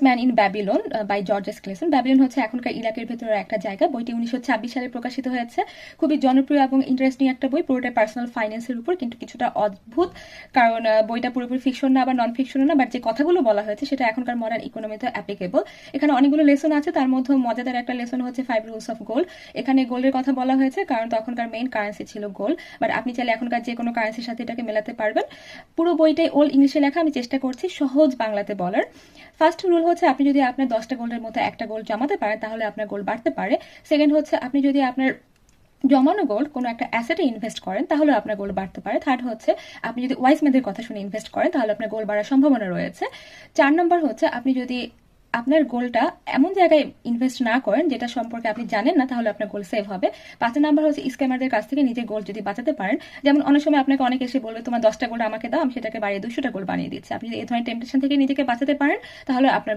Man in Babylon by George S Clason. Babylon হচ্ছে এখনকার ইরাকের ভেতরে একটা জায়গা। বইটি 1926 সালে প্রকাশিত হয়েছে। খুবই জনপ্রিয় এবং ইন্টারেস্টিং একটা বই, পুরোটা পার্সোনাল ফাইন্যান্সের উপর, কিন্তু কিছুটা অদ্ভুত, কারণ বইটা পুরোপুরি ফিকশন না বা নন ফিকশন না, বাট যে কথাগুলো বলা হয়েছে সেটা এখনকার মডার্ন ইকোনমিতে অ্যাপ্লিকেবল। এখানে অনেকগুলো লেসন আছে, তার মধ্যে মজাদার একটা লেসন হচ্ছে 5 রুলস অফ গোল্ড। এখানে গোল্ডের কথা বলা হয়েছে কারণ তখনকার মেইন কারেন্সি ছিল গোল্ড, বাট আপনি চাইলে এখনকার যে কোনো কারেন্সির সাথে এটাকে মেলাতে পারবেন। পুরো বইটাই ওল্ড ইংলিশে লেখা, আমি চেষ্টা করছি সহজ বাংলাতে বলার। ফার্স্ট রুল হচ্ছে আপনি যদি আপনার 10টা গোল্ডের মধ্যে একটা গোল্ড জমাতে পারেন তাহলে আপনার গোল্ড বাড়তে পারে। সেকেন্ড হচ্ছে আপনি যদি আপনার জমানো গোল্ড কোনো একটা অ্যাসেটে ইনভেস্ট করেন তাহলে আপনার গোল্ড বাড়তে পারে। থার্ড হচ্ছে আপনি যদি ওয়াইজ মেনদের কথা শুনে ইনভেস্ট করেন তাহলে আপনার গোল্ড বাড়ার সম্ভাবনা রয়েছে। 4 নম্বর হচ্ছে আপনি যদি আপনার গোলটা এমন জায়গায় ইনভেস্ট না করেন যেটা সম্পর্কে আপনি জানেন না তাহলে আপনার গোল সেভ হবে। 5 নাম্বার হচ্ছে স্ক্যামারদের কাছ থেকে নিজের গোল যদি বাঁচাতে পারেন। যেমন অনেক সময় আপনাকে অনেক এসে বলবে তোমার 10টা গোল্ড আমাকে দাও, আমি সেটাকে বাড়িয়ে 200টা গোল্ড বানিয়ে দিচ্ছি। আপনি যদি এই ধরনের টেম্পটেশন থেকে নিজেকে বাঁচাতে পারেন তাহলে আপনার